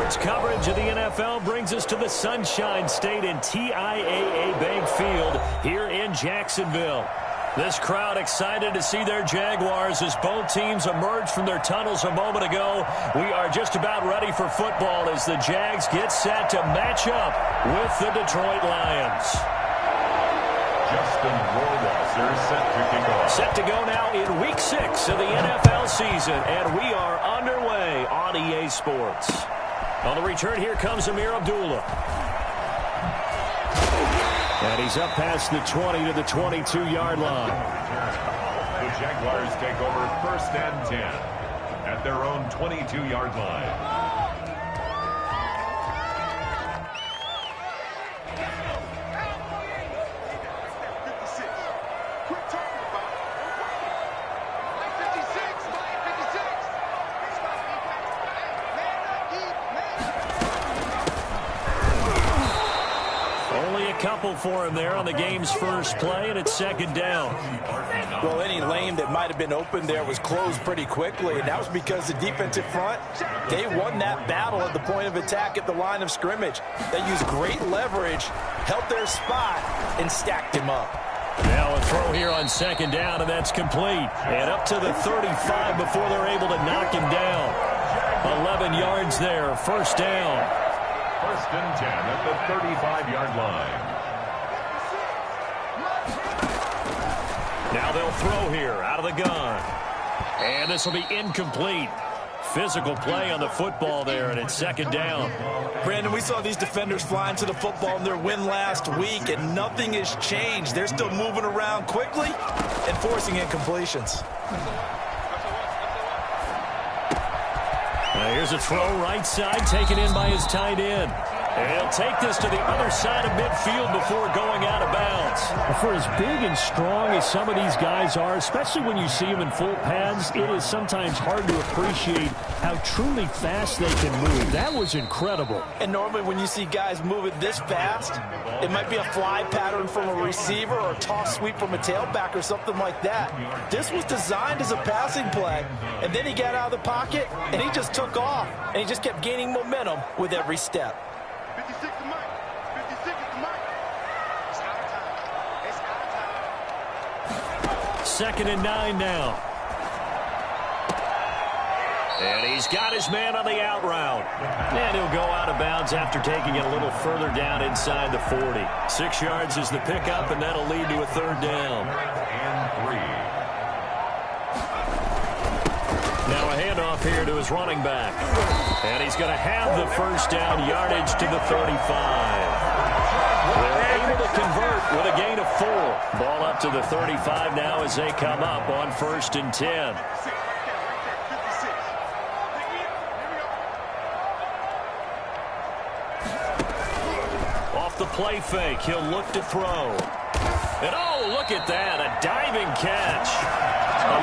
Sports coverage of the NFL brings us to the Sunshine State and TIAA Bank Field here in Jacksonville. This crowd excited to see their Jaguars as both teams emerged from their tunnels a moment ago. We are just about ready for football as the Jags get set to match up with the Detroit Lions. Justin Rohrwasser set to kick off. Set to go now in Week 6 of the NFL season, and we are underway on EA Sports. On the return, here comes Amir Abdullah. And he's up past the 20 to the 22-yard line. The Jaguars take over 1st and 10 at their own 22-yard line. Couple for him there on the game's first play, and it's 2nd down. Well, any lane that might have been open there was closed pretty quickly, and that was because the defensive front, they won that battle at the point of attack at the line of scrimmage. They used great leverage, held their spot, and stacked him up. Now a throw here on 2nd down, and that's complete. And up to the 35 before they're able to knock him down. 11 yards there, 1st down. 1st and 10 at the 35-yard line. Now they'll throw here out of the gun. And this will be incomplete. Physical play on the football there, and it's 2nd down. Brandon, we saw these defenders flying to the football in their win last week, and nothing has changed. They're still moving around quickly and forcing incompletions. Now here's a throw right side, taken in by his tight end. And he'll take this to the other side of midfield before going out of bounds. For as big and strong as some of these guys are, especially when you see them in full pads, it is sometimes hard to appreciate how truly fast they can move. That was incredible. And normally when you see guys moving this fast, it might be a fly pattern from a receiver or a toss sweep from a tailback or something like that. This was designed as a passing play, and then he got out of the pocket, and he just took off, and he just kept gaining momentum with every step. 56 to Mike. 56 to Mike. It's out of time. It's out of time. 2nd and 9 now. And he's got his man on the out route. And he'll go out of bounds after taking it a little further down inside the 40. 6 yards is the pickup, and that'll lead to a 3rd down. And 3. Now a handoff here to his running back. And he's going to have the 1st down yardage to the 35. They're able to convert with a gain of 4. Ball up to the 35 now as they come up on 1st and 10. Off the play fake, he'll look to throw. And oh, look at that, a diving catch.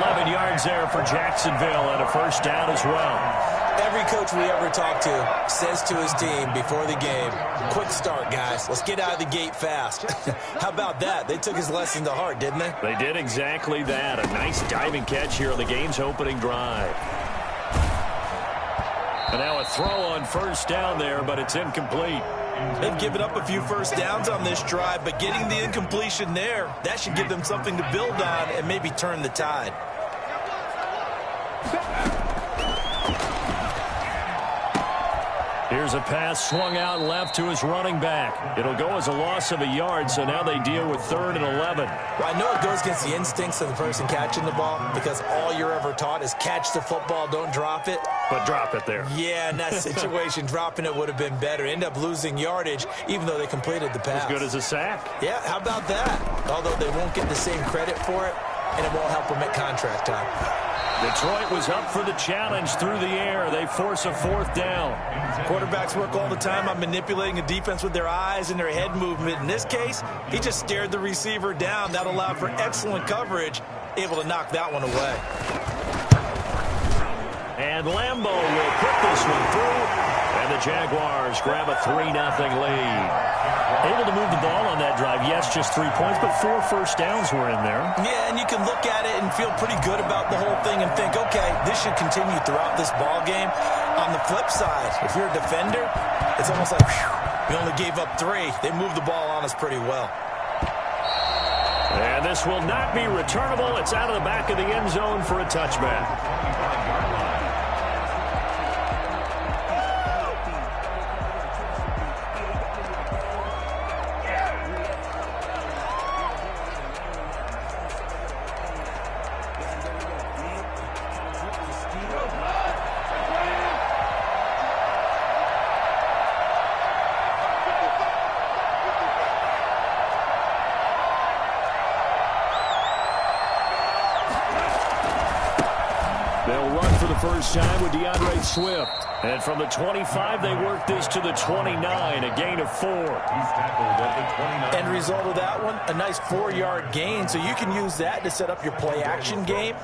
11 yards there for Jacksonville and a 1st down as well. Every coach we ever talk to says to his team before the game, quick start, guys. Let's get out of the gate fast. How about that? They took his lesson to heart, didn't they? They did exactly that. A nice diving catch here on the game's opening drive. And now a throw on 1st down there, but it's incomplete. They've given up a few 1st downs on this drive, but getting the incompletion there, that should give them something to build on and maybe turn the tide. Here's a pass swung out left to his running back. It'll go as a loss of a yard, so now they deal with 3rd and 11. Well, I know it goes against the instincts of the person catching the ball because all you're ever taught is catch the football, don't drop it. But drop it there. Yeah, in that situation, dropping it would have been better. End up losing yardage, even though they completed the pass. As good as a sack. Yeah, how about that? Although they won't get the same credit for it, and it won't help them at contract time. Detroit was up for the challenge through the air. They force a 4th down. Quarterbacks work all the time on manipulating a defense with their eyes and their head movement. In this case, he just stared the receiver down. That allowed for excellent coverage, able to knock that one away. And Lambeau will put this one through. And the Jaguars grab a 3-0 lead. Able to move the ball on that drive. Yes, just 3 points, but 4 1st downs were in there. Yeah, and you can look at it and feel pretty good about the whole thing and think, okay, this should continue throughout this ball game. On the flip side, if you're a defender, it's almost like, whew, we only gave up 3. They moved the ball on us pretty well. And this will not be returnable. It's out of the back of the end zone for a touchback. They'll run for the first time with DeAndre Swift. And from the 25, they work this to the 29, a gain of 4. He's tackled at the 29. End result of that one, a nice 4-yard gain. So you can use that to set up your play-action game,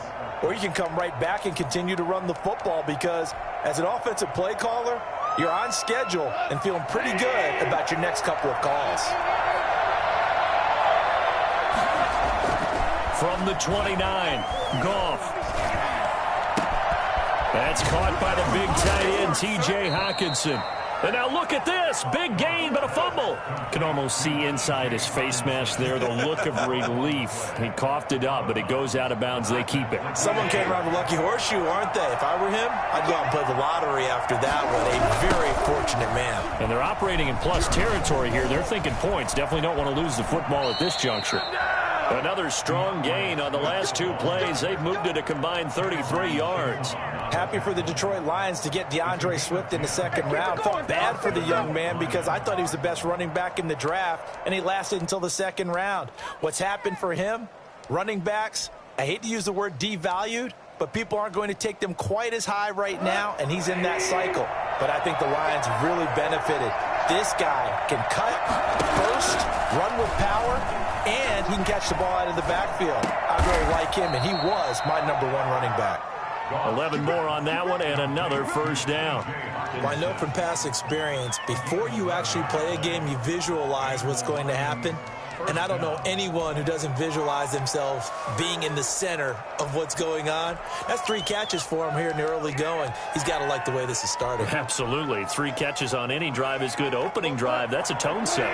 or you can come right back and continue to run the football because as an offensive play caller, you're on schedule and feeling pretty good about your next couple of calls. From the 29, Goff. That's caught by the big tight end, T.J. Hockenson. And now look at this. Big gain, but a fumble. Can almost see inside his face mask there the look of relief. He coughed it up, but it goes out of bounds. They keep it. Someone came around the lucky horseshoe, aren't they? If I were him, I'd go out and play the lottery after that one. A very fortunate man. And they're operating in plus territory here. They're thinking points. Definitely don't want to lose the football at this juncture. Another strong gain on the last 2 plays. They've moved it a combined 33 yards. Happy for the Detroit Lions to get DeAndre Swift in the second round. Felt bad for the young man because I thought he was the best running back in the draft, and he lasted until the second round. What's happened for him? Running backs, I hate to use the word devalued, but people aren't going to take them quite as high right now, and he's in that cycle. But I think the Lions really benefited. This guy can cut, burst, run with power, and he can catch the ball out of the backfield. I really like him, and he was my #1 running back. 11 more on that one and another first down. Well, I know from past experience, before you actually play a game, you visualize what's going to happen. And I don't know anyone who doesn't visualize themselves being in the center of what's going on. That's 3 catches for him here in the early going. He's got to like the way this is starting. Absolutely. 3 catches on any drive is good. Opening drive, that's a tone setter.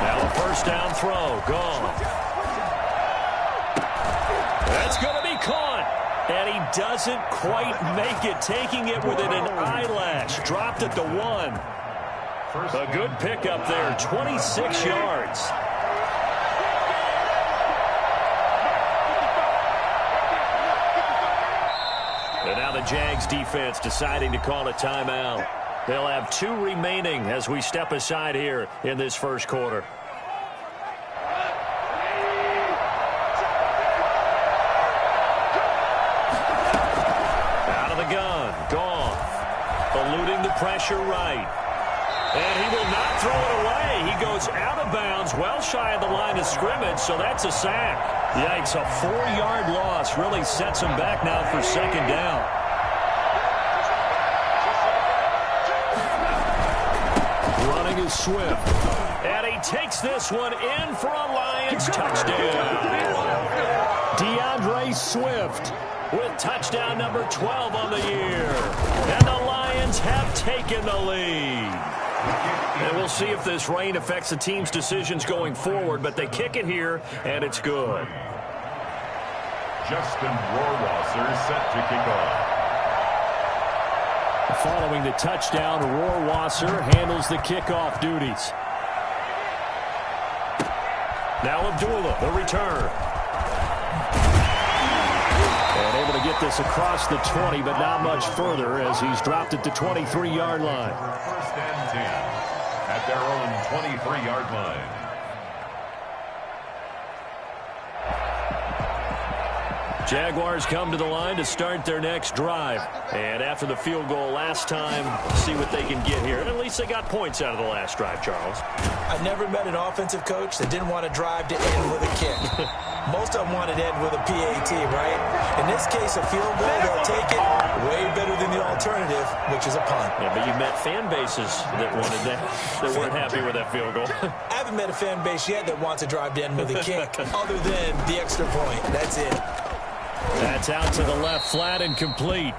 Now a first down throw. Gone. That's going to be caught. And he doesn't quite make it, taking it within an eyelash. Dropped at the 1. A good pickup there, 26 yards. And now the Jags defense deciding to call a timeout. They'll have 2 remaining as we step aside here in this first quarter. Eluding the pressure right. And he will not throw it away. He goes out of bounds, well shy of the line of scrimmage, so that's a sack. Yikes, a 4-yard loss really sets him back now for second down. Running is Swift. And he takes this one in for a Lions touchdown. DeAndre Swift with touchdown number 12 on the year. And the Lions have taken the lead. And we'll see if this rain affects the team's decisions going forward, but they kick it here, and it's good. Justin Rohrwasser set to kick off. Following the touchdown, Rohrwasser handles the kickoff duties. Now Abdullah, the return. And able to get this across the 20, but not much further as he's dropped at the 23-yard line. First and 10 at their own 23-yard line. Jaguars come to the line to start their next drive. And after the field goal last time, see what they can get here. And at least they got points out of the last drive, Charles. I never met an offensive coach that didn't want to drive to end with a kick. Most of them wanted to end with a PAT, right? In this case, a field goal, they'll take it way better than the alternative, which is a punt. Yeah, but you met fan bases that wanted that, that weren't happy with that field goal. I haven't met a fan base yet that wants to drive to end with a kick, other than the extra point. That's it. That's out to the left, flat and complete.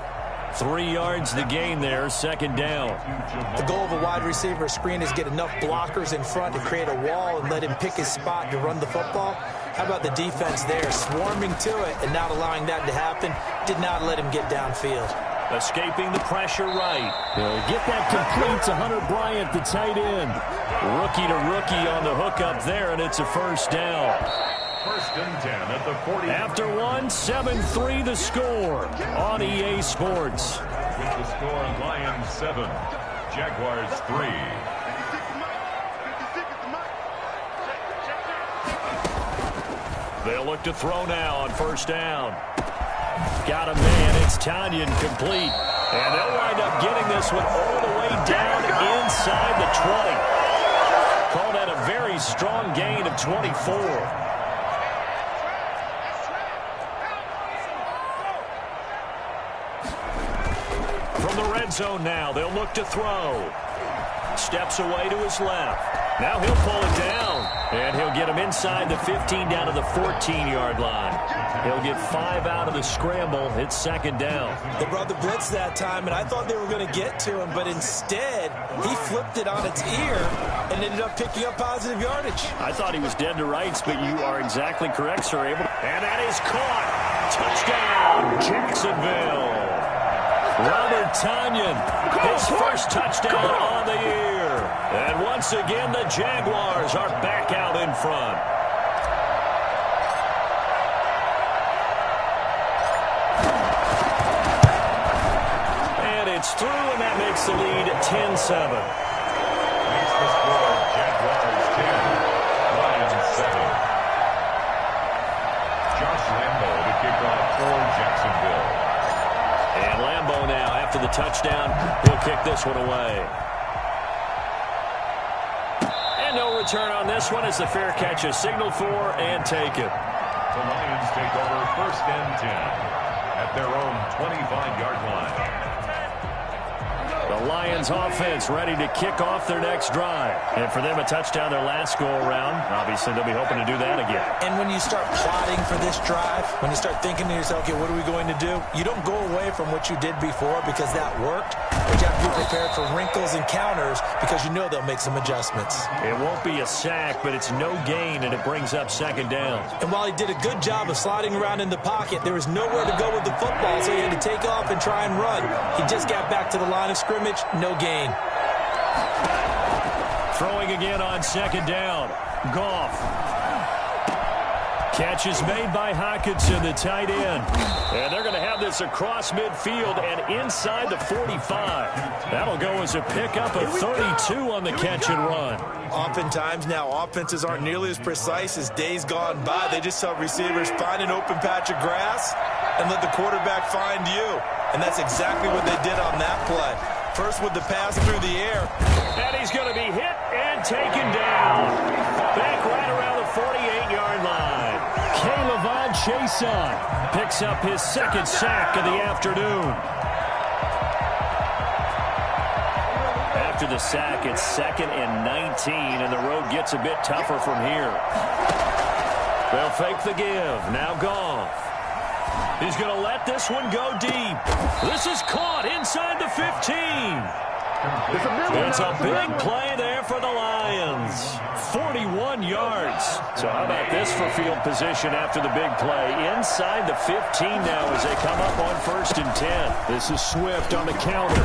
3 yards to gain there, second down. The goal of a wide receiver screen is get enough blockers in front to create a wall and let him pick his spot to run the football. How about the defense there, swarming to it and not allowing that to happen? Did not let him get downfield. Escaping the pressure right. He'll get that complete to Hunter Bryant, the tight end. Rookie to rookie on the hook up there, and it's a first down. First and 10 at the 40. After one, 7-3 the score on EA Sports. With the score, Lions 7, Jaguars 3. They'll look to throw now on first down. Got a man. It's Tanyan complete. And they'll wind up getting this one all the way down inside the 20. Call that a very strong gain of 24. From the red zone now, they'll look to throw. Steps away to his left. Now he'll pull it down, and he'll get him inside the 15 down to the 14-yard line. He'll get 5 out of the scramble. It's second down. They brought the blitz that time, and I thought they were going to get to him, but instead he flipped it on its ear and ended up picking up positive yardage. I thought he was dead to rights, but you are exactly correct, sir. And that is caught. Touchdown, Jacksonville. Robert Tanyan, his first touchdown on the year. And once again, the Jaguars are back out in front. And it's through, and that makes the lead 10-7. Makes the score, Jaguars 10, Lions 7. Josh Lambo to kick off for Jacksonville. And Lambo now, after the touchdown, he'll kick this one away. And no return on this one as the fair catch is signaled for and taken. The Lions take over first and 10 at their own 25-yard line. The Lions offense ready to kick off their next drive. And for them, a touchdown their last go-around. Obviously, they'll be hoping to do that again. And when you start plotting for this drive, when you start thinking to yourself, okay, what are we going to do? You don't go away from what you did before because that worked. But you have to be prepared for wrinkles and counters because you know they'll make some adjustments. It won't be a sack, but it's no gain, and it brings up second down. And while he did a good job of sliding around in the pocket, there was nowhere to go with the football, so he had to take off and try and run. He just got back to the line of scrimmage, no gain. Throwing again on second down. Goff. Catch is made by Hockenson, the tight end. And they're going to have this across midfield and inside the 45. That'll go as a pickup of 32 on the catch and run. Oftentimes now, offenses aren't nearly as precise as days gone by. They just help receivers find an open patch of grass and let the quarterback find you. And that's exactly what they did on that play. First with the pass through the air. And he's going to be hit and taken down. Back right around the 48-yard line. K'Lavon Chaisson picks up his second sack of the afternoon. After the sack, it's 2nd and 19, and the road gets a bit tougher from here. They'll fake the give. Now Goff. He's going to let this one go deep. This is caught inside the 15. It's a big play there for the Lions. 41 yards. So how about this for field position after the big play? Inside the 15 now as they come up on 1st and 10. This is Swift on the counter.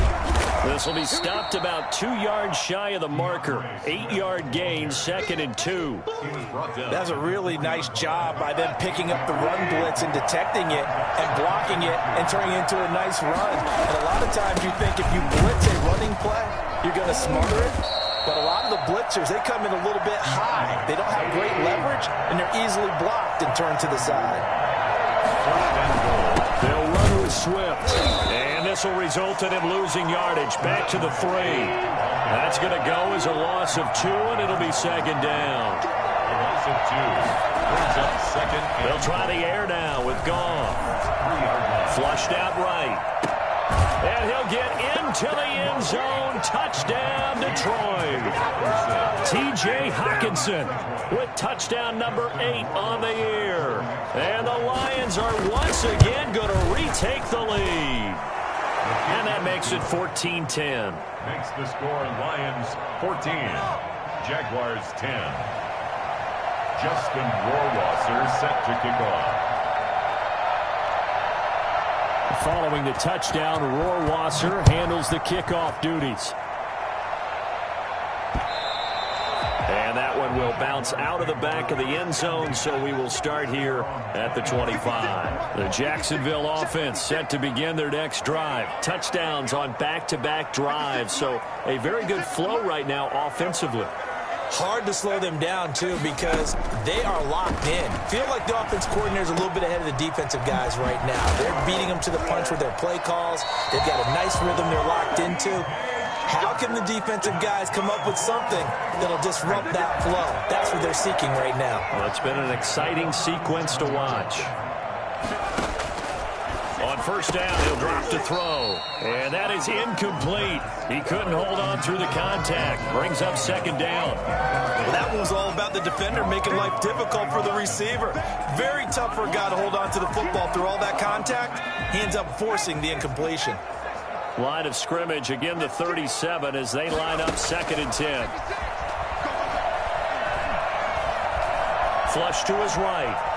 This will be stopped about 2 yards shy of the marker. 8-yard gain, 2nd and 2. That's a really nice job by them picking up the run blitz and detecting it and blocking it and turning it into a nice run. And a lot of times you think if you blitz a running play, you're going to smother it. But a lot of the blitzers, they come in a little bit high. They don't have great leverage, and they're easily blocked and turned to the side. They'll run with Swift. And this will result in him losing yardage. Back to the 3. That's going to go as a loss of 2, and it'll be second down. A loss of 2. Brings up second. They'll try the air now with Goff. Flushed out right. And he'll get into the end zone. Touchdown, Detroit. T.J. Hockenson with touchdown number 8 on the year. And the Lions are once again going to retake the lead. And that makes it 14-10. Makes the score Lions 14, Jaguars 10. Justin Rohrwasser set to kick off. Following the touchdown, Rohrwasser handles the kickoff duties. And that one will bounce out of the back of the end zone, so we will start here at the 25. The Jacksonville offense set to begin their next drive. Touchdowns on back-to-back drives, so a very good flow right now offensively. Hard to slow them down, too, because they are locked in. Feel like the offense coordinator is a little bit ahead of the defensive guys right now. They're beating them to the punch with their play calls. They've got a nice rhythm they're locked into. How can the defensive guys come up with something that'll disrupt that flow? That's what they're seeking right now. Well, it's been an exciting sequence to watch. On first down, he'll drop to throw. And that is incomplete. He couldn't hold on through the contact. Brings up second down. Well, that one was all about the defender making life difficult for the receiver. Very tough for a guy to hold on to the football through all that contact. He ends up forcing the incompletion. Line of scrimmage, again the 37 as they line up 2nd and 10. Flush to his right.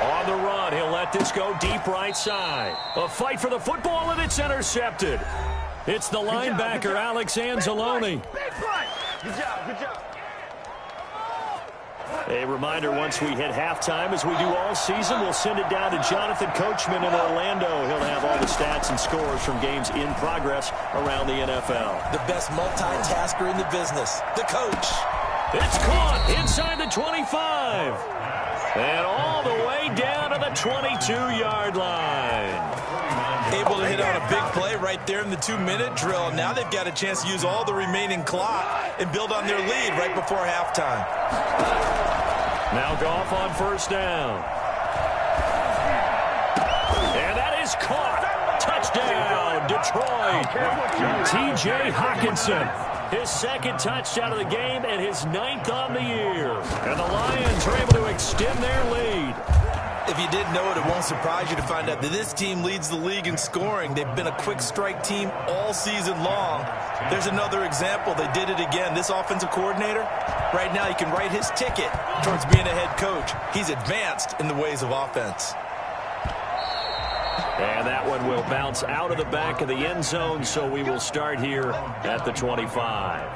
On the run, he'll let this go deep right side. A fight for the football, and it's intercepted. It's the linebacker, Alex Anzalone. Good job, good job. A reminder, once we hit halftime, as we do all season, we'll send it down to Jonathan Coachman in Orlando. He'll have all the stats and scores from games in progress around the NFL. The best multitasker in the business, the coach. It's caught inside the 25. And all the way down to the 22-yard line. Able to hit on a big play right there in the 2-minute drill. Now they've got a chance to use all the remaining clock and build on their lead right before halftime. Now Goff on first down. And that is caught. Touchdown, Detroit. T.J. Hockenson. His 2nd touchdown of the game and his 9th on the year. And the Lions are able to extend their lead. If you didn't know it, it won't surprise you to find out that this team leads the league in scoring. They've been a quick strike team all season long. There's another example. They did it again. This offensive coordinator, right now he can write his ticket towards being a head coach. He's advanced in the ways of offense. And that one will bounce out of the back of the end zone, so we will start here at the 25.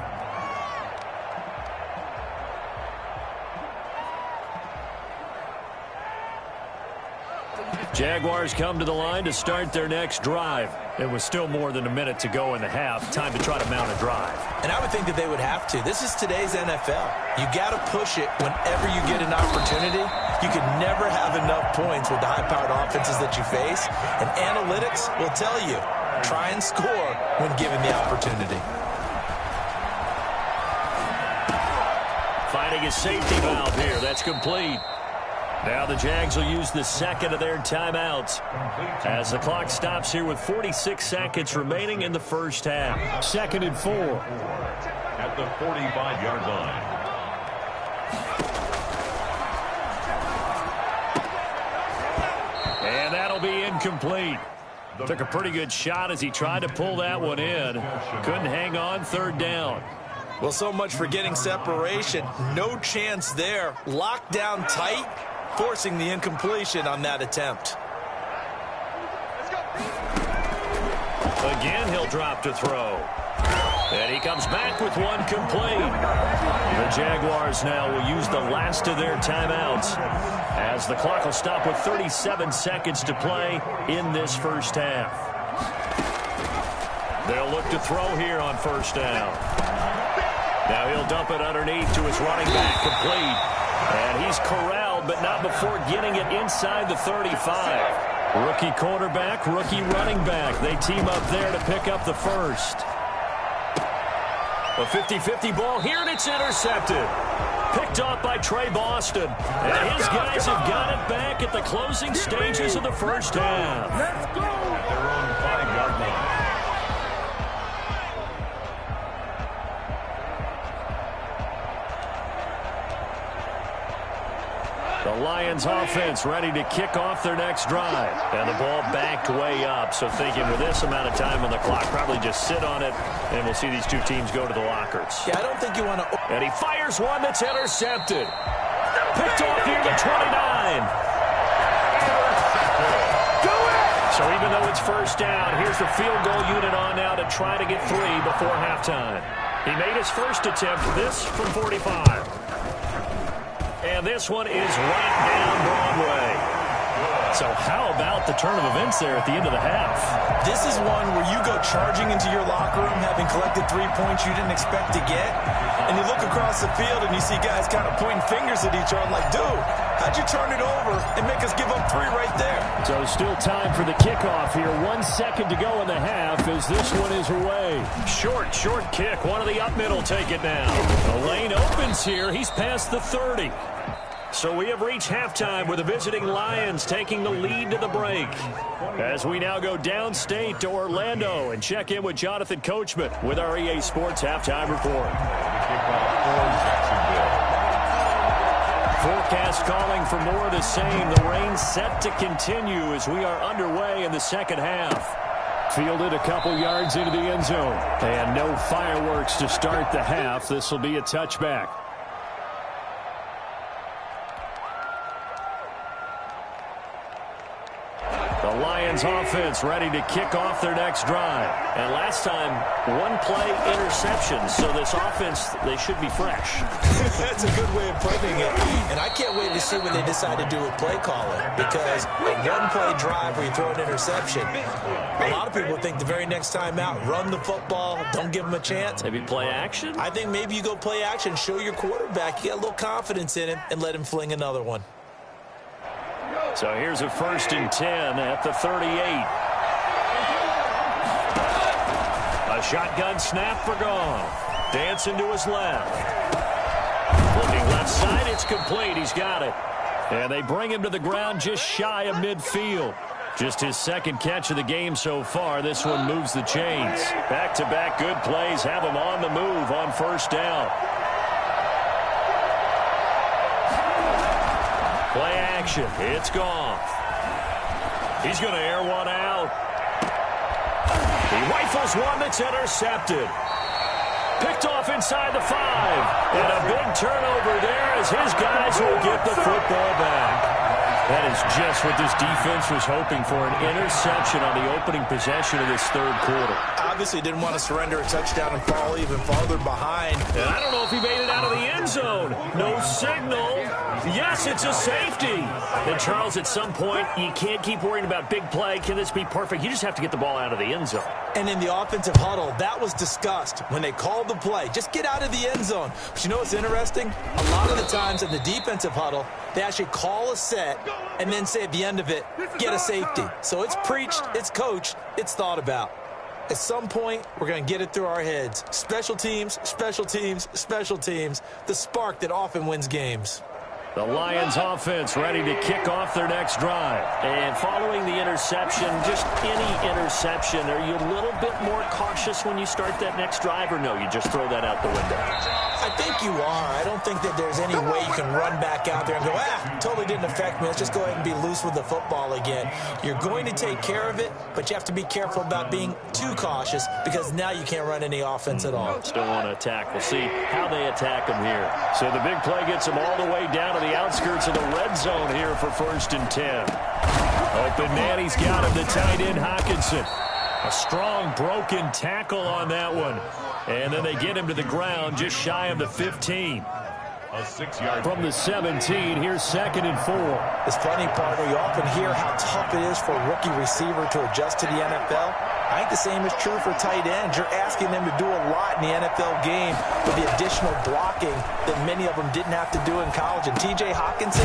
Jaguars come to the line to start their next drive. It was still more than a minute to go in the half. Time to try to mount a drive. And I would think that they would have to. This is today's NFL. You got to push it whenever you get an opportunity. You can never have enough points with the high-powered offenses that you face. And analytics will tell you, try and score when given the opportunity. Finding a safety valve here. That's complete. Now the Jags will use the 2nd of their timeouts as the clock stops here with 46 seconds remaining in the first half. 2nd and 4. At the 45-yard line. And that'll be incomplete. Took a pretty good shot as he tried to pull that one in. Couldn't hang on 3rd down. Well, so much for getting separation. No chance there. Locked down tight, forcing the incompletion on that attempt. Again, he'll drop to throw. And he comes back with one complete. The Jaguars now will use the last of their timeouts as the clock will stop with 37 seconds to play in this first half. They'll look to throw here on first down. Now he'll dump it underneath to his running back, complete. And he's corralled, but not before getting it inside the 35. Rookie quarterback, rookie running back. They team up there to pick up the first. A 50-50 ball here, and it's intercepted. Picked off by Trey Boston. And his guys have got it back at the closing stages of the first half. At their own 5-yard line. Lions offense ready to kick off their next drive. And the ball backed way up. So thinking with this amount of time on the clock, probably just sit on it, and we'll see these two teams go to the lockers. Yeah, I don't think you want to... And he fires one that's intercepted. Picked off near the 29. So even though it's first down, here's the field goal unit on now to try to get 3 before halftime. He made his first attempt, this from 45. And this one is right down Broadway. So how about the turn of events there at the end of the half? This is one where you go charging into your locker room having collected 3 points you didn't expect to get. And you look across the field and you see guys kind of pointing fingers at each other like, dude, how'd you turn it over and make us give up 3 right there? So still time for the kickoff here. 1 second to go in the half as this one is away. Short kick. One of the up middle take it now. The lane opens here. He's past the 30. So we have reached halftime with the visiting Lions taking the lead to the break. As we now go downstate to Orlando and check in with Jonathan Coachman with our EA Sports Halftime Report. Forecast calling for more of the same. The rain set to continue as we are underway in the second half. Fielded a couple yards into the end zone. And no fireworks to start the half. This will be a touchback. The Lions offense ready to kick off their next drive. And last time, 1 play interception. So this offense, they should be fresh. That's a good way of putting it. And I can't wait to see what they decide to do with play calling. Because a 1-play drive where you throw an interception, a lot of people think the very next time out, run the football, don't give them a chance. Maybe play action? I think maybe you go play action, show your quarterback, you get a little confidence in him, and let him fling another one. So here's a 1st and 10 at the 38. A shotgun snap for Goff. Dancing to his left. Looking left side, it's complete. He's got it. And they bring him to the ground just shy of midfield. Just his 2nd catch of the game so far. This one moves the chains. Back-to-back good plays have him on the move on 1st down. Play action. It's Goff. He's going to air one out. He rifles one that's intercepted. Picked off inside the 5. And a big turnover there as his guys will get the football back. That is just what this defense was hoping for, an interception on the opening possession of this 3rd quarter. Obviously didn't want to surrender a touchdown and fall even farther behind. And I don't know if he made it out of the end zone. No signal. Yes, it's a safety. And Charles, at some point, you can't keep worrying about big play. Can this be perfect? You just have to get the ball out of the end zone. And in the offensive huddle, that was discussed when they called the play. Just get out of the end zone. But you know what's interesting? A lot of the times in the defensive huddle, they actually call a set and then say at the end of it, get a safety. So it's preached, it's coached, it's thought about. At some point, we're going to get it through our heads. Special teams, special teams, special teams. The spark that often wins games. The Lions offense ready to kick off their next drive. And following the interception, just any interception, are you a little bit more cautious when you start that next drive, or no, you just throw that out the window? I think you are. I don't think that there's any way you can run back out there and go, totally didn't affect me. Let's just go ahead and be loose with the football again. You're going to take care of it, but you have to be careful about being too cautious because now you can't run any offense at all. Still want to attack. We'll see how they attack them here. So the big play gets them all the way down to the outskirts of the red zone here for 1st and 10. Open man, he's got him, the tight end Hockenson. A strong broken tackle on that one. And then they get him to the ground just shy of the 15. A 6-yard from the 17. Here's 2nd and 4. This funny part where you often hear how tough it is for a rookie receiver to adjust to the NFL. I think the same is true for tight ends. You're asking them to do a lot in the NFL game with the additional blocking that many of them didn't have to do in college. And T.J. Hockenson,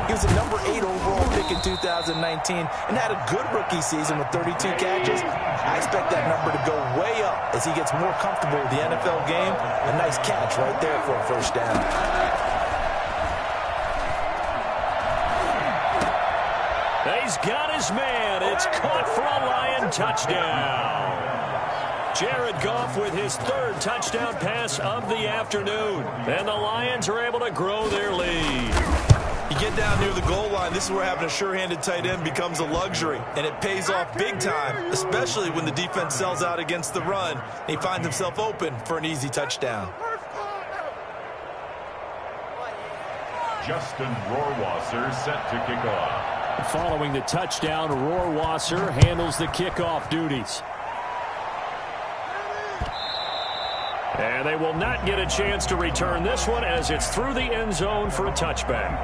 he was a number 8 overall pick in 2019 and had a good rookie season with 32 catches. I expect that number to go way up as he gets more comfortable with the NFL game. A nice catch right there for a 1st down. He's got his man. It's caught for a Lion touchdown. Jared Goff with his 3rd touchdown pass of the afternoon. And the Lions are able to grow their lead. You get down near the goal line, this is where having a sure-handed tight end becomes a luxury, and it pays off big time, especially when the defense sells out against the run, and he finds himself open for an easy touchdown. Justin Rohrwasser set to kick off. Following the touchdown, Rohrwasser handles the kickoff duties. And they will not get a chance to return this one as it's through the end zone for a touchback.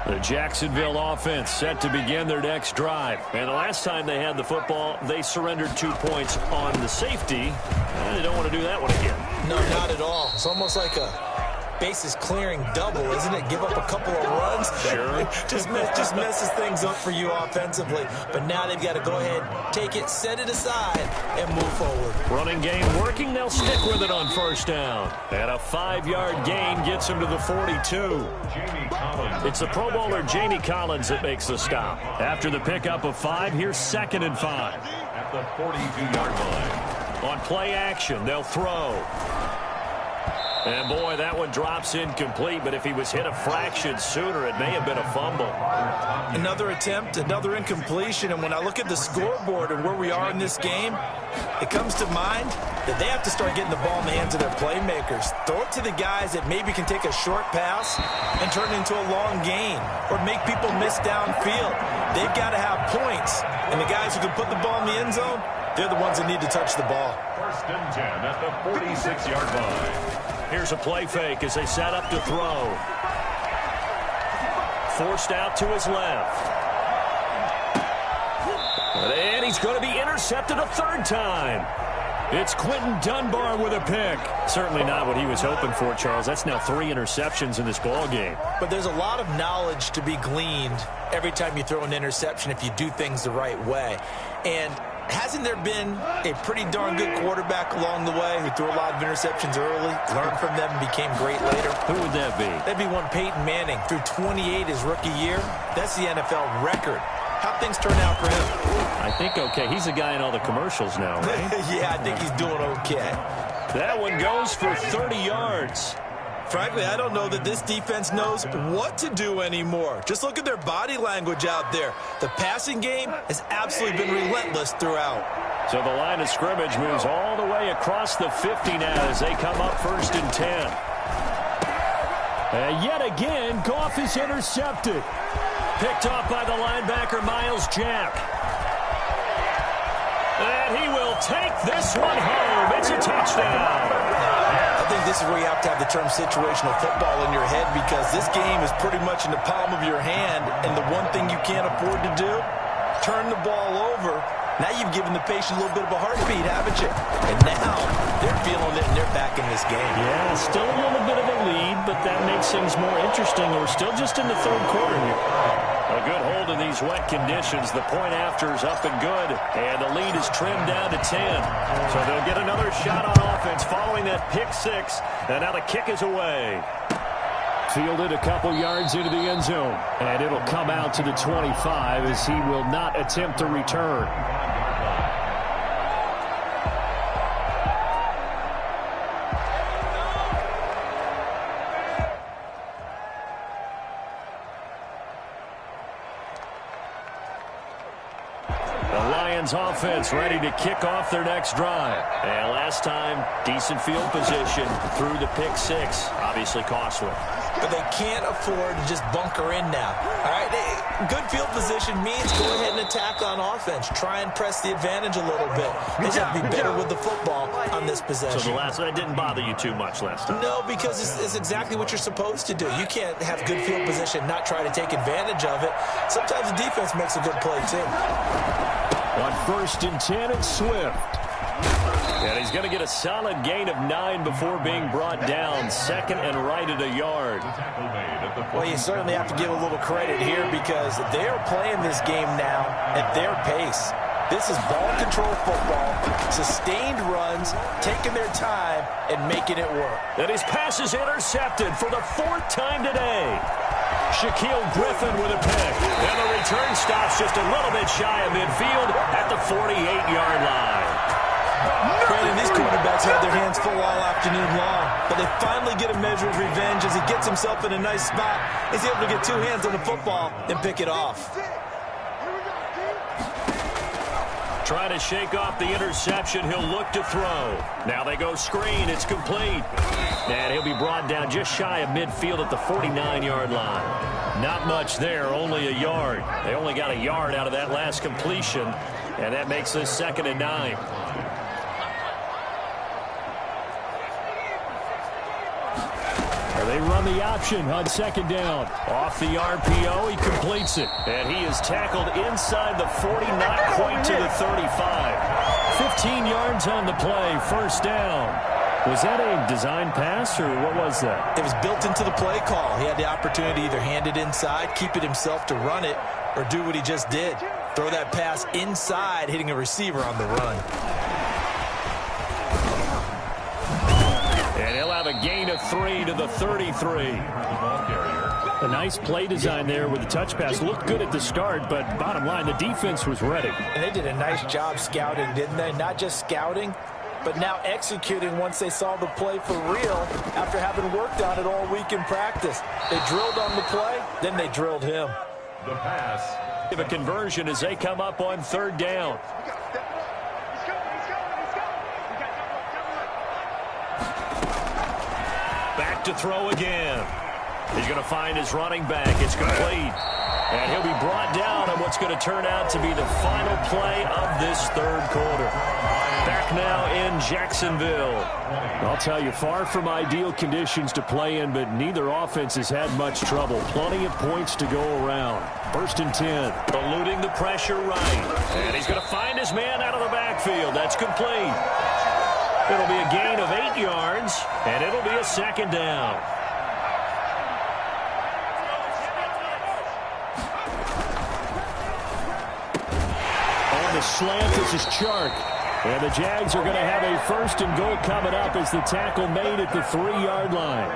The Jacksonville offense set to begin their next drive. And the last time they had the football, they surrendered 2 points on the safety. And they don't want to do that one again. No, not at all. It's almost like a bases clearing double, isn't it? Give up a couple of runs. Sure. just messes things up for you offensively. But now they've got to go ahead, take it, set it aside, and move forward. Running game working. They'll stick with it on first down. And a 5-yard gain gets them to the 42. It's the Pro Bowler Jamie Collins that makes the stop. After the pickup of 5, here's 2nd and 5. At the 42-yard line. On play action, they'll throw. And, boy, that one drops incomplete, but if he was hit a fraction sooner, it may have been a fumble. Another attempt, another incompletion, and when I look at the scoreboard and where we are in this game, it comes to mind that they have to start getting the ball in the hands of their playmakers. Throw it to the guys that maybe can take a short pass and turn it into a long gain or make people miss downfield. They've got to have points, and the guys who can put the ball in the end zone, they're the ones that need to touch the ball. 1st and 10 at the 46-yard line. Here's a play fake as they set up to throw. Forced out to his left. And he's going to be intercepted a 3rd time. It's Quentin Dunbar with a pick. Certainly not what he was hoping for, Charles. That's now 3 interceptions in this ball game. But there's a lot of knowledge to be gleaned every time you throw an interception if you do things the right way. And hasn't there been a pretty darn good quarterback along the way who threw a lot of interceptions early, learned from them, and became great later? Who would that be? That'd be one Peyton Manning. Threw 28 his rookie year. That's the NFL record. How'd things turn out for him? I think okay. He's the guy in all the commercials now, right? Yeah, I think he's doing okay. That one goes for 30 yards. Frankly, I don't know that this defense knows what to do anymore. Just look at their body language out there. The passing game has absolutely been relentless throughout. So the line of scrimmage moves all the way across the 50 now as they come up 1st and 10. And yet again, Goff is intercepted. Picked off by the linebacker, Miles Jack. And he will take this one home. It's a touchdown. I think this is where you have to have the term situational football in your head because this game is pretty much in the palm of your hand, and the one thing you can't afford to do, turn the ball over. Now you've given the patient a little bit of a heartbeat, haven't you? And now they're feeling it, and they're back in this game. Yeah, still a little bit of a lead, but that makes things more interesting. We're still just in the 3rd quarter here. A good hold in these wet conditions. The point after is up and good, and the lead is trimmed down to 10. So they'll get another shot on offense following that pick 6, and now the kick is away. Fielded a couple yards into the end zone, and it'll come out to the 25 as he will not attempt to return. Offense ready to kick off their next drive. And last time, decent field position through the pick 6. Obviously costly. But they can't afford to just bunker in now. All right, good field position means go ahead and attack on offense. Try and press the advantage a little bit. They have to be better with the football on this possession. So the last one didn't bother you too much last time? No, because it's exactly what you're supposed to do. You can't have good field position, not try to take advantage of it. Sometimes the defense makes a good play, too. On 1st and 10, it's Swift. And he's going to get a solid gain of 9 before being brought down. 2nd and right at a yard. Well, you certainly have to give a little credit here because they're playing this game now at their pace. This is ball control football, sustained runs, taking their time, and making it work. And his pass is intercepted for the 4th time today. Shaquille Griffin with a pick. And the return stops just a little bit shy of midfield at the 48-yard line. Tony, these quarterbacks had their hands full all afternoon long, but they finally get a measure of revenge as he gets himself in a nice spot. He's able to get two hands on the football and pick it off. Trying to shake off the interception. He'll look to throw. Now they go screen. It's complete. And he'll be brought down just shy of midfield at the 49-yard line. Not much there, only a yard. They only got a yard out of that last completion, and that makes this 2nd and 9. They run the option on 2nd down. Off the RPO, he completes it. And he is tackled inside the 40, not quite to the 35. 15 yards on the play, 1st down. Was that a design pass, or what was that? It was built into the play call. He had the opportunity to either hand it inside, keep it himself to run it, or do what he just did. Throw that pass inside, hitting a receiver on the run. And he'll have a gain of 3 to the 33. A nice play design there with the touch pass. Looked good at the start, but bottom line, the defense was ready. And they did a nice job scouting, didn't they? Not just scouting, but now executing once they saw the play for real after having worked on it all week in practice. They drilled on the play, then they drilled him. The pass. Give a conversion as they come up on 3rd down. Back to throw again. He's going to find his running back. It's complete. And he'll be brought down on what's going to turn out to be the final play of this 3rd quarter. Back now in Jacksonville. I'll tell you, far from ideal conditions to play in, but neither offense has had much trouble. Plenty of points to go around. 1st and 10. Eluding the pressure right. And he's going to find his man out of the backfield. That's complete. It'll be a gain of 8 yards, and it'll be a 2nd down. On the slant, this is Chark. And the Jags are going to have a 1st and goal coming up as the tackle made at the 3-yard line.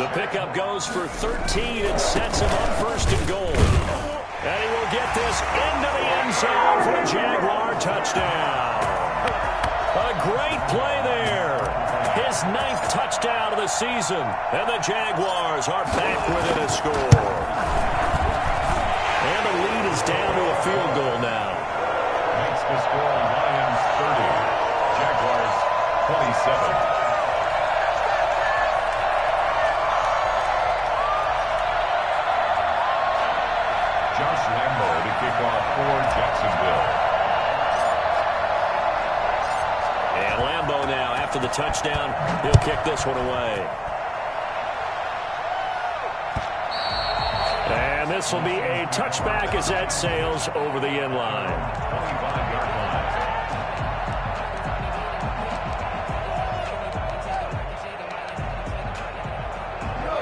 The pickup goes for 13 and sets him up 1st and goal. And he will get this into the end zone for a Jaguar touchdown. A great play there. His 9th touchdown of the season. And the Jaguars are back within a score. And the lead is down to a field goal now. Makes the score Lions 30. Jaguars 27. Josh Lambo to kick off for Jacksonville. And Lambo now, after the touchdown, he'll kick this one away. And this will be a touchback as that sails over the end line. 25-yard line.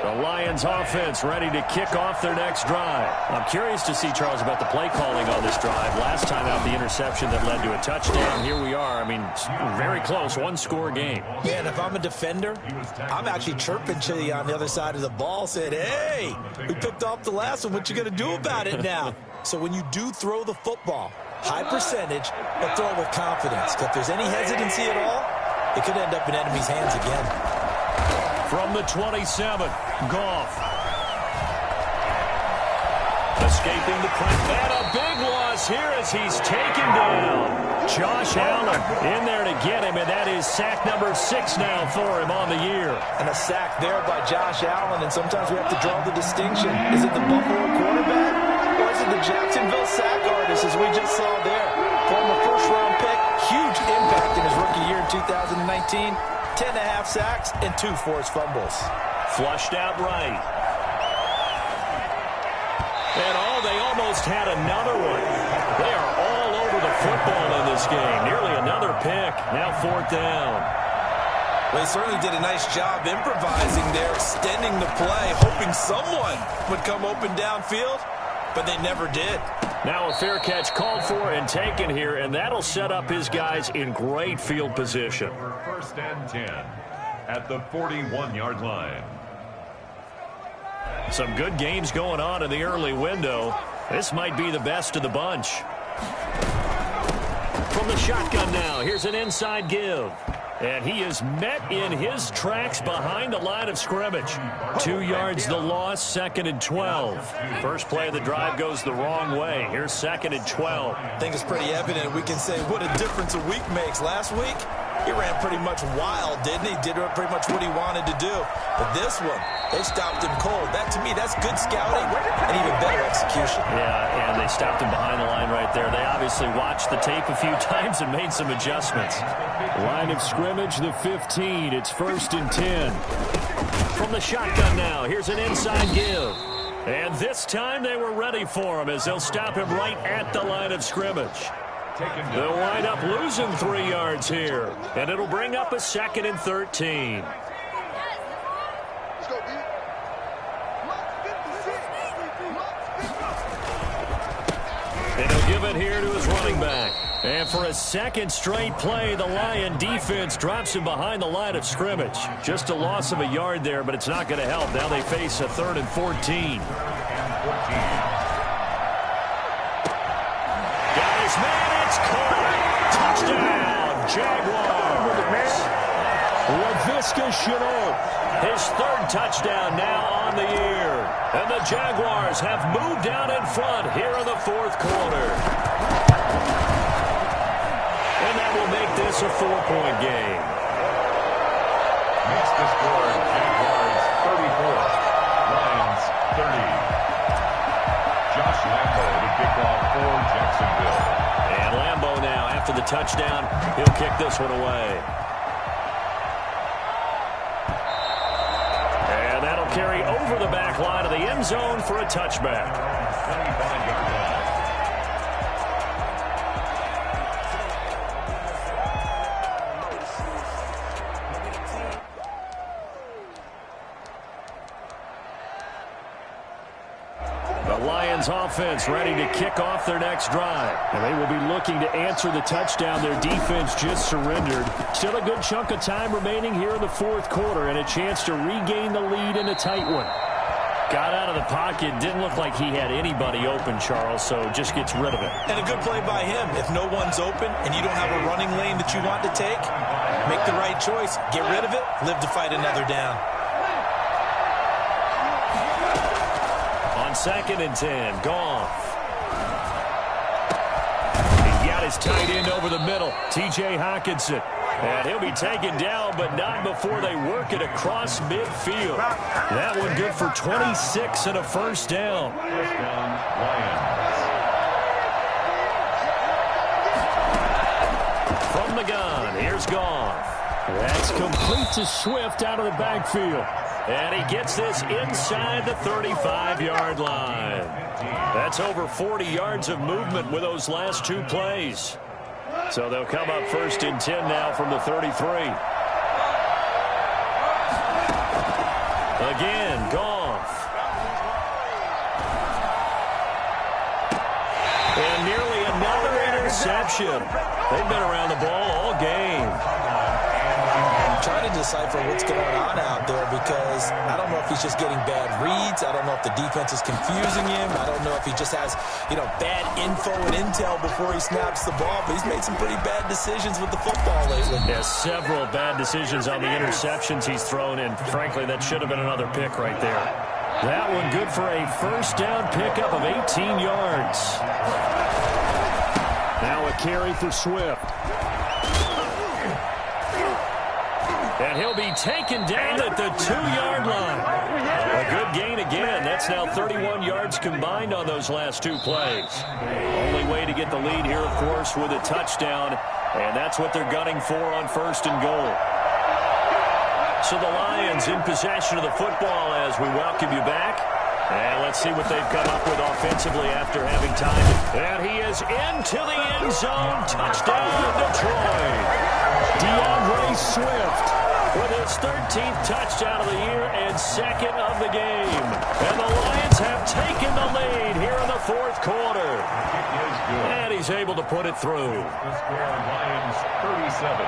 The Lions offense ready to kick off their next drive. I'm curious to see, Charles, about the play calling on this drive. Last time out, the interception that led to a touchdown. Here we are. I mean, very close, 1-score game. Yeah, and if I'm a defender, I'm actually chirping to you on the other side of the ball, saying, hey, we picked off the last one. What you going to do about it now? So when you do throw the football, high percentage, but throw it with confidence. If there's any hesitancy at all, it could end up in enemy's hands again. From the 27, Goff. Escaping the press. And a big loss here as he's taken down. Josh Allen in there to get him, and that is sack number 6 now for him on the year. And a sack there by Josh Allen, and sometimes we have to draw the distinction. Is it the Buffalo quarterback, or is it the Jacksonville sack artist, as we just saw there? Former first-round pick, huge impact in his rookie year in 2019. 10.5 sacks and 2 forced fumbles. Flushed out right. And they almost had another one. They are all over the football in this game. Nearly another pick. Now 4th down. Well, they certainly did a nice job improvising there, extending the play, hoping someone would come open downfield, but they never did. Now a fair catch called for and taken here, and that'll set up his guys in great field position. 1st and 10 at the 41-yard line. Some good games going on in the early window. This might be the best of the bunch. From the shotgun now, here's an inside give. And he is met in his tracks behind the line of scrimmage. 2 yards the loss, 2nd and 12. First play of the drive goes the wrong way. Here's 2nd and 12. I think it's pretty evident. We can say what a difference a week makes. Last week, he ran pretty much wild, didn't he? Did pretty much what he wanted to do. But this one, they stopped him cold. That, to me, that's good scouting and even better execution. Yeah, and they stopped him behind the line right there. They obviously watched the tape a few times and made some adjustments. Line of scrimmage, the 15. It's 1st and 10. From the shotgun now, here's an inside give. And this time they were ready for him as they'll stop him right at the line of scrimmage. They'll wind up losing 3 yards here, and it'll bring up a 2nd and 13. Let's go, B. And he'll give it here to his running back. And for a second straight play, the Lion defense drops him behind the line of scrimmage. Just a loss of a yard there, but it's not going to help. Now they face a 3rd and 14. Got his man, it's caught. Touchdown, Jaguars. Laviska Shenault, his 3rd touchdown now on the year. And the Jaguars have moved out in front here in the 4th quarter. And that will make this a 4-point game. Makes the score Jaguars 34, Lions 30. Josh Lambo to kick off for Jacksonville. And Lambo now, after the touchdown, he'll kick this one away. And that'll carry over the back line of the end zone for a touchback. 25-yard line. Offense ready to kick off their next drive. And they will be looking to answer the touchdown their defense just surrendered. Still a good chunk of time remaining here in the 4th quarter and a chance to regain the lead in a tight one. Got out of the pocket, didn't look like he had anybody open, Charles, so just gets rid of it. And a good play by him. If no one's open and you don't have a running lane that you want to take, make the right choice. Get rid of it, live to fight another down. 2nd and 10, Goff. He's got his tight end over the middle, T.J. Hockenson. And he'll be taken down, but not before they work it across midfield. That one good for 26 and a first down. First down, Lions. From the gun, here's Goff. That's complete to Swift out of the backfield. And he gets this inside the 35-yard line. That's over 40 yards of movement with those last 2 plays. So they'll come up 1st and 10 now from the 33. Again, Goff. And nearly another interception. They've been around the ball all game. I'm trying to decipher what's going on out there because I don't know if he's just getting bad reads. I don't know if the defense is confusing him. I don't know if he just has, bad info and intel before he snaps the ball. But he's made some pretty bad decisions with the football lately. Yeah, several bad decisions on the interceptions he's thrown in. Frankly, that should have been another pick right there. That one good for a first down pickup of 18 yards. Now a carry for Swift. And he'll be taken down at the 2-yard line. A good gain again. That's now 31 yards combined on those last 2 plays. Only way to get the lead here, of course, with a touchdown. And that's what they're gunning for on 1st and goal. So the Lions in possession of the football as we welcome you back. And let's see what they've come up with offensively after having time. And he is into the end zone. Touchdown, Detroit. DeAndre Swift with his 13th touchdown of the year and 2nd of the game. And the Lions have taken the lead here in the 4th quarter. And he's able to put it through. The score, Lions 37,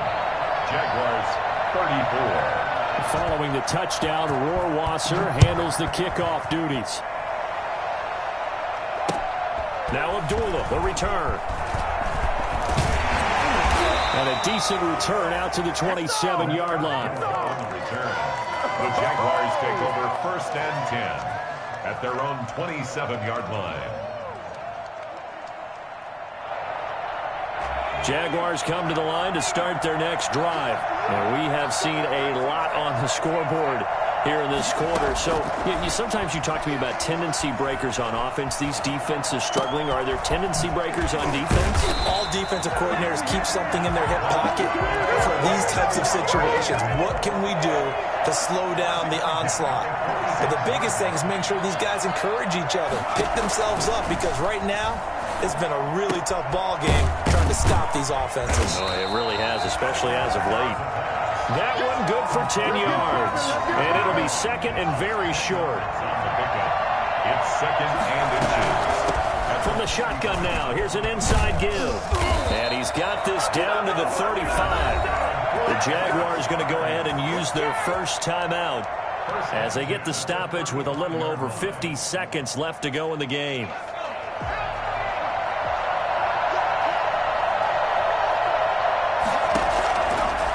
Jaguars 34. Following the touchdown, Rohrwasser handles the kickoff duties. Now Abdullah, the return. And a decent return out to the 27-yard line. On the return, the Jaguars take over 1st and 10 at their own 27-yard line. Jaguars come to the line to start their next drive. And we have seen a lot on the scoreboard here in this quarter. So sometimes you talk to me about tendency breakers on offense. These defenses struggling. Are there tendency breakers on defense? All defensive coordinators keep something in their hip pocket for these types of situations. What can we do to slow down the onslaught? But the biggest thing is making sure these guys encourage each other, pick themselves up, because right now it's been a really tough ball game trying to stop these offenses. Oh, it really has, especially as of late. That one good for 10 yards. And it'll be second and very short. It's 2nd and inches. From the shotgun now, here's an inside give. And he's got this down to the 35. The Jaguars going to go ahead and use their first timeout as they get the stoppage with a little over 50 seconds left to go in the game.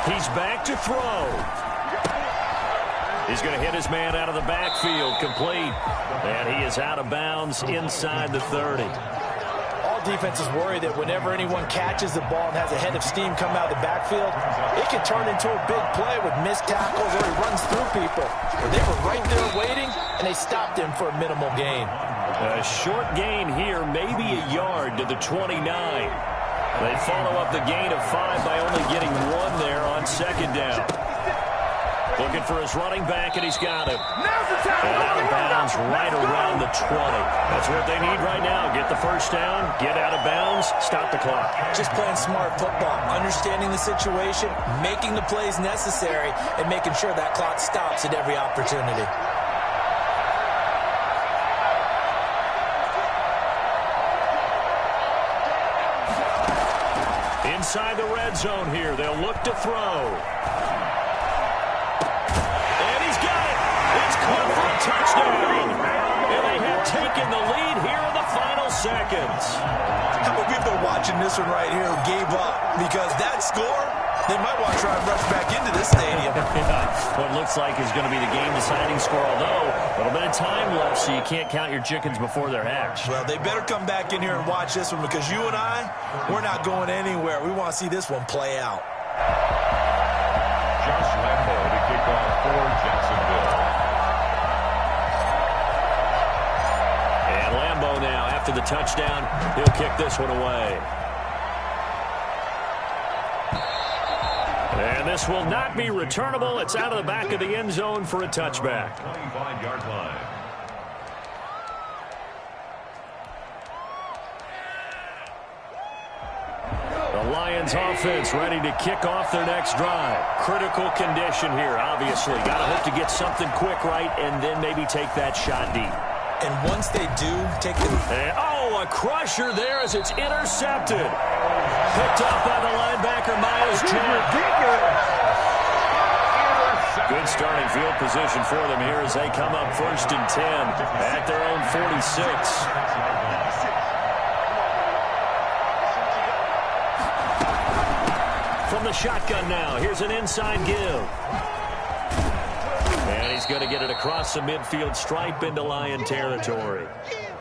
He's back to throw. He's going to hit his man out of the backfield, complete. And he is out of bounds inside the 30. All defenses worry that whenever anyone catches the ball and has a head of steam come out of the backfield, it can turn into a big play with missed tackles or he runs through people. But they were right there waiting, and they stopped him for a minimal gain. A short gain here, maybe a yard to the 29. They follow up the gain of 5 by only getting 1 there on 2nd down. Looking for his running back, and he's got him. And out of bounds right around the 20. That's what they need right now. Get the first down, get out of bounds, stop the clock. Just playing smart football, understanding the situation, making the plays necessary, and making sure that clock stops at every opportunity. Inside the red zone here, they'll look to throw. And he's got it. It's caught for a touchdown. And they have taken the lead here in the final seconds. How many people are watching this one right here who gave up? Because that score, they might want to try and rush back into this stadium. What looks like is going to be the game-deciding score, although a little bit of time left, so you can't count your chickens before they're hatched. Well, they better come back in here and watch this one, because you and I, we're not going anywhere. We want to see this one play out. Josh Lambo to kick off for Jacksonville. And Lambo now, after the touchdown, he'll kick this one away. And this will not be returnable. It's out of the back of the end zone for a touchback. 25-yard line. The Lions offense ready to kick off their next drive. Critical condition here, obviously. Got to hope to get something quick right and then maybe take that shot deep. And once they do, take the... a crusher there as it's intercepted. Picked up by the linebacker, Miles Jack. Good starting field position for them here as they come up 1st and 10 at their own 46. From the shotgun now, here's an inside give. And he's going to get it across the midfield stripe into Lion territory.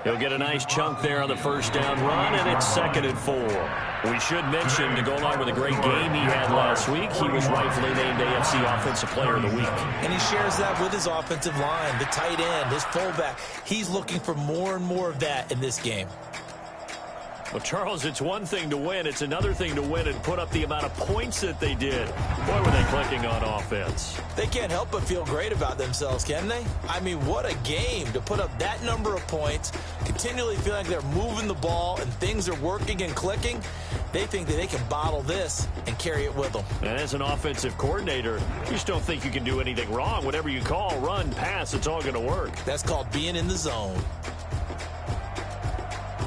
He'll get a nice chunk there on the first down run, and it's 2nd and 4. We should mention, to go along with a great game he had last week, he was rightfully named AFC Offensive Player of the Week. And he shares that with his offensive line, the tight end, his fullback. He's looking for more and more of that in this game. Well, Charles, it's one thing to win. It's another thing to win and put up the amount of points that they did. Boy, were they clicking on offense. They can't help but feel great about themselves, can they? I mean, what a game to put up that number of points, continually feel like they're moving the ball and things are working and clicking. They think that they can bottle this and carry it with them. And as an offensive coordinator, you just don't think you can do anything wrong. Whatever you call, run, pass, it's all going to work. That's called being in the zone.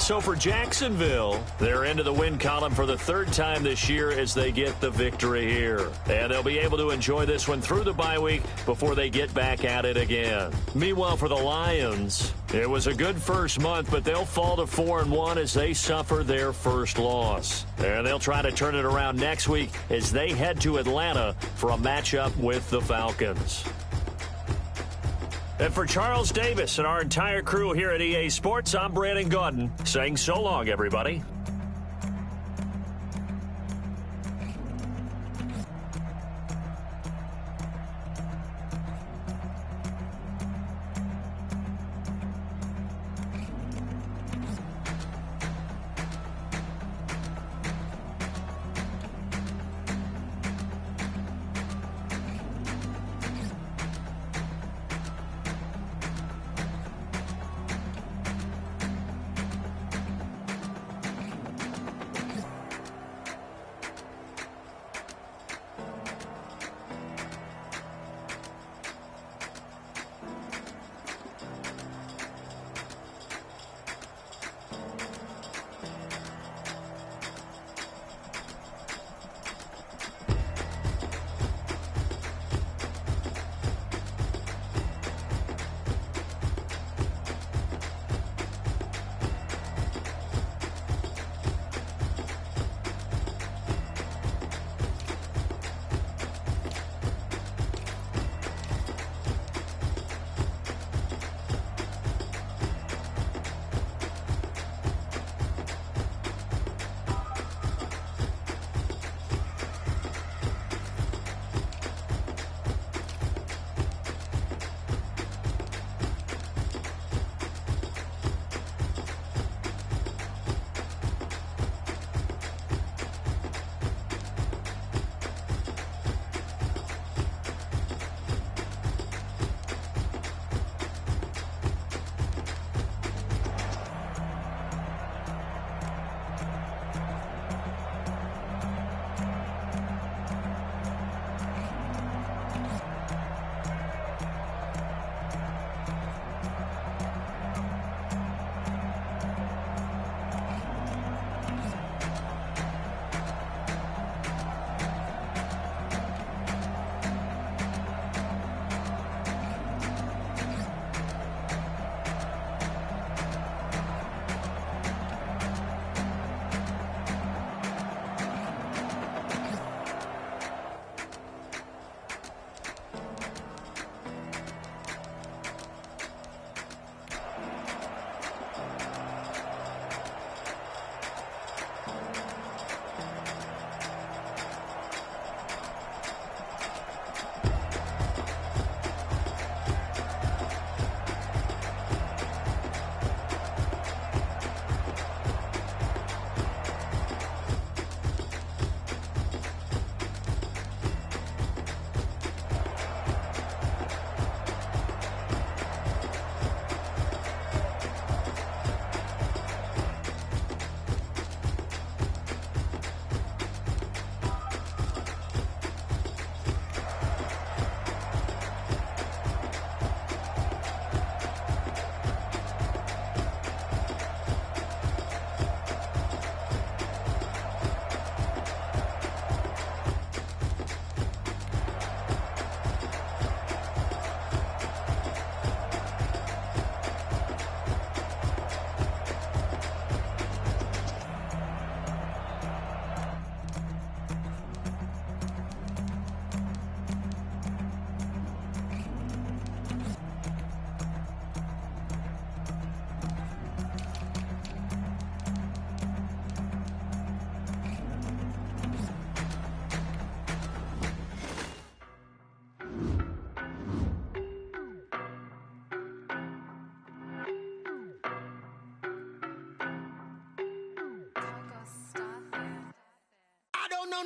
So for Jacksonville, they're into the win column for the third time this year as they get the victory here. And they'll be able to enjoy this one through the bye week before they get back at it again. Meanwhile, for the Lions, it was a good first month, but they'll fall to 4-1 as they suffer their first loss. And they'll try to turn it around next week as they head to Atlanta for a matchup with the Falcons. And for Charles Davis and our entire crew here at EA Sports, I'm Brandon Gaudin saying so long, everybody.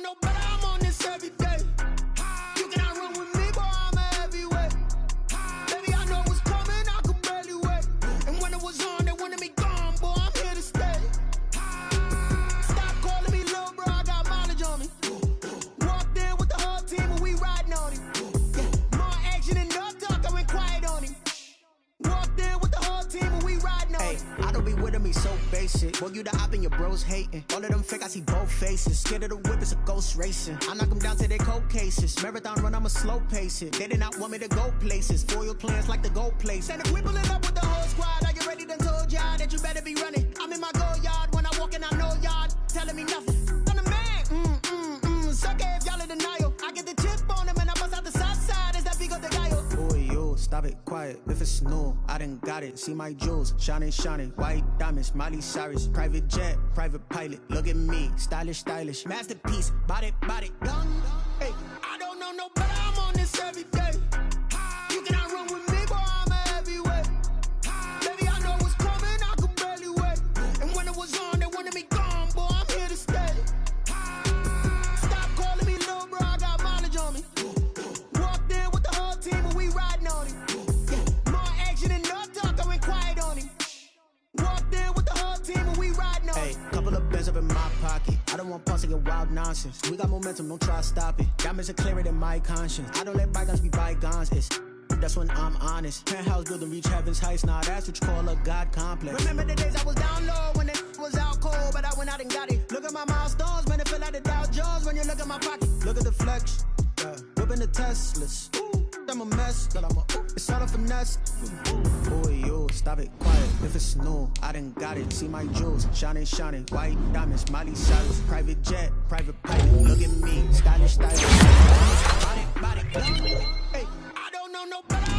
No, but I'm on this every day. You cannot run with me, boy, I'm a heavyweight. Baby, I know what's coming, I could barely wait. And when it was on, they wanted me gone, boy, I'm here to stay. Stop calling me little bro, I got mileage on me. Walked in with the whole team and we riding on it. Yeah, more action and no talk, I went quiet on him. Walked in with the whole team and we riding on it. I don't be with me so basic. it. Boy, you the op and your bros hating. All of them fake, I see both faces. Scared of the whip, it's a ghost racing. I knock them down to their cold cases. Marathon run, I'ma slow pace it. They did not want me to go places. Foil plans like the gold place. And if we pulling up with the whole squad, are you ready? Done told y'all that you better be running. I'm in my go yard when I walk in, I know y'all telling me nothing. I'm the man. Suck it if y'all in denial. I get the chip on them and I bust out the south side. Is that big of the guy? Boy, yo, stop it, quiet. If it's new, I done got it. See my jewels, shining, white diamonds, Miley Cyrus, private jet, private pilot. Look at me, stylish, masterpiece, body, done. Hey, I don't know no better. I'm on this every day. You cannot run with me, boy. I'm a heavyweight. Baby, I know what's coming. I could barely wait. And when it was on, they wanted me gone, boy. I'm here to stay. Stop calling me little bro. I got mileage on me. Walked in with the whole team and we riding on him. Yeah, more action and no talk. I went quiet on him. Walked in with the whole team and we riding on him. Hey, couple of bands up in my pocket. I don't want pulse to get wild nonsense. We got momentum, don't try to stop it. Diamonds are clearer than my conscience. I don't let bygones be bygones. That's when I'm honest. Penthouse building reach heaven's heights. Nah, that's what you call a God complex. Remember the days I was down low when it was out cold, but I went out and got it. Look at my milestones, man, it feel like the Dow Jones when you look at my pocket. Look at the flex, whipping the Teslas. I'm a mess, but it's all a finesse. Boy, yo, stop it, quiet. If it's new, I done got it. See my jewels, shining, white diamonds, Miley Cyrus, private jet, private pilot. Look at me, stylish. Body, hey, I don't know no better.